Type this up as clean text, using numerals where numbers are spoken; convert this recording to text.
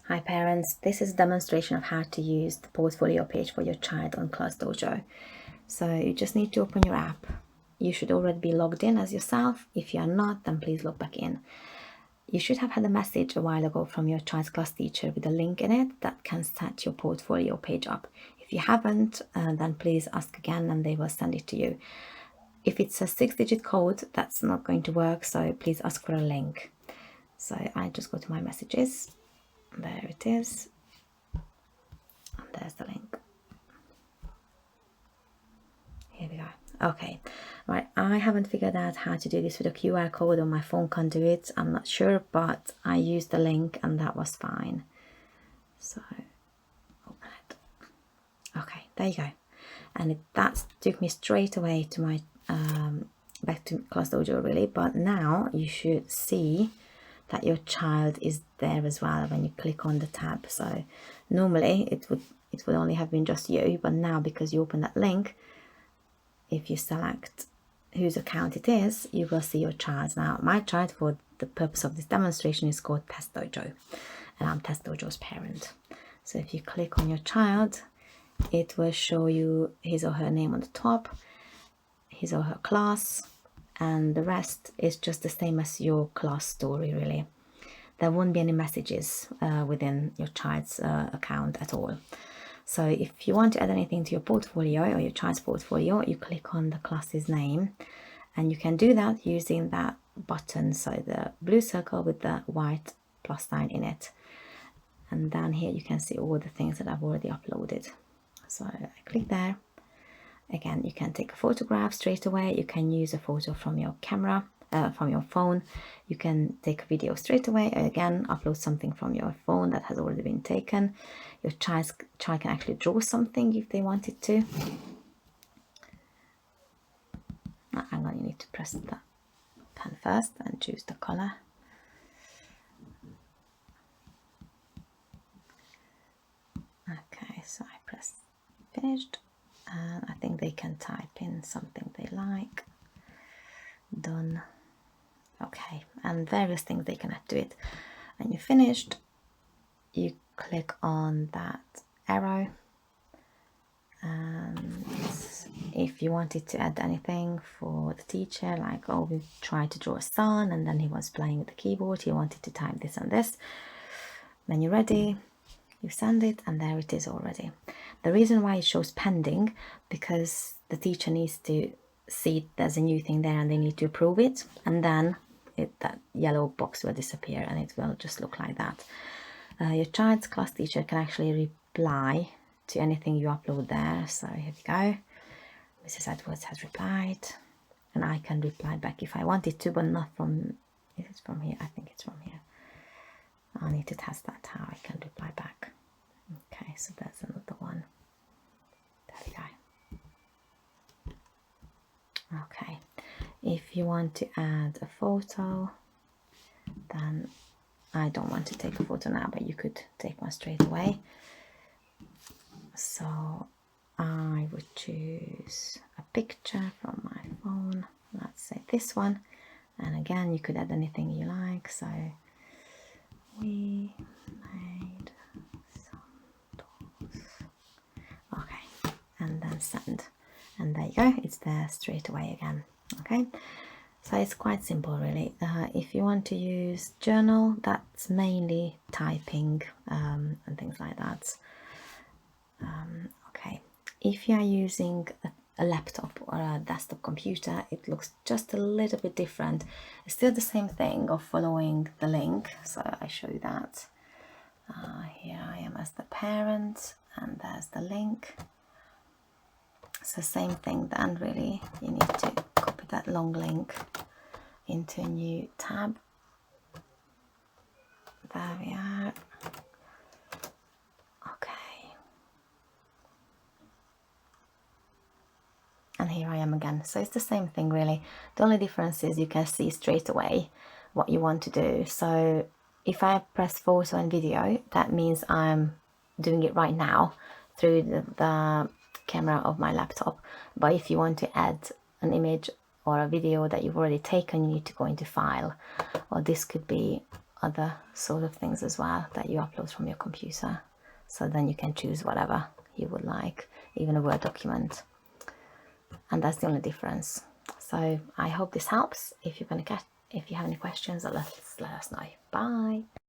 Hi parents, this is a demonstration of how to use the portfolio page for your child on ClassDojo. So you just need to open your app. You should already be logged in as yourself. If you are not, then please log back in. You should have had a message a while ago from your child's class teacher with a link in it that can set your portfolio page up. If you haven't, then please ask again and they will send it to you. If it's a 6-digit code, that's not going to work, so please ask for a link. So I just go to my messages. There it is. And there's the link. Here we go. Okay, right, I haven't figured out how to do this with a QR code, or my phone can't do it. I'm not sure, but I used the link and that was fine. So open it. Okay, there you go. And that took me straight away to my back to ClassDojo really. But now you should see that your child is there as well when you click on the tab. So normally it would only have been just you, but now because you open that link, if you select whose account it is, you will see your child. Now my child, for the purpose of this demonstration, is called ClassDojo, and I'm ClassDojo's parent. So if you click on your child, it will show you his or her name on the top, his or her class, and the rest is just the same as your class story really. There won't be any messages within your child's account at all. So if you want to add anything to your portfolio or your child's portfolio, you click on the class's name, and you can do that using that button, so the blue circle with the white plus sign in it. And down here you can see all the things that I've already uploaded. So I click there. Again, you can take a photograph straight away. You can use a photo from your camera, from your phone. You can take a video straight away. Again, upload something from your phone that has already been taken. Your child can actually draw something if they wanted to. Hang on, you need to press the pen first and choose the color. Okay, so I press finished. And I think they can type in something they like. Done. Okay, and various things they can add to it. And you're finished, you click on that arrow, and if you wanted to add anything for the teacher, like, oh, we tried to draw a sun and then he was playing with the keyboard, he wanted to type this and this, then you're ready, you send it, and there it is already. The reason why it shows pending, because the teacher needs to see there's a new thing there and they need to approve it, and then that yellow box will disappear and it will just look like that. Your child's class teacher can actually reply to anything you upload there. So here we go. Mrs. Edwards has replied, and I can reply back if I wanted to, but not from, is it from here? I think it's from here. I need to test that, how I can reply back. Okay, so that's another one. There we go. Okay, if you want to add a photo, then I don't want to take a photo now, but you could take one straight away. So I would choose a picture from my phone. Let's say this one. And again, you could add anything you like. So we made some dolls. Okay, and then send. And there you go, it's there straight away again. Okay, so it's quite simple really. If you want to use journal, that's mainly typing and things like that. Okay, if you are using a laptop or a desktop computer, it looks just a little bit different. It's still the same thing of following the link, so I show you that. Here I am as the parent, and there's the link. So same thing then really, you need to copy that long link into a new tab. There we are. Okay. And here I am again. So it's the same thing really. The only difference is you can see straight away what you want to do. So if I press photo and video, that means I'm doing it right now through the camera of my laptop. But if you want to add an image or a video that you've already taken, you need to go into file, or this could be other sort of things as well that you upload from your computer. So then you can choose whatever you would like, even a Word document. And that's the only difference. So I hope this helps. If you have any questions, let us know. Bye.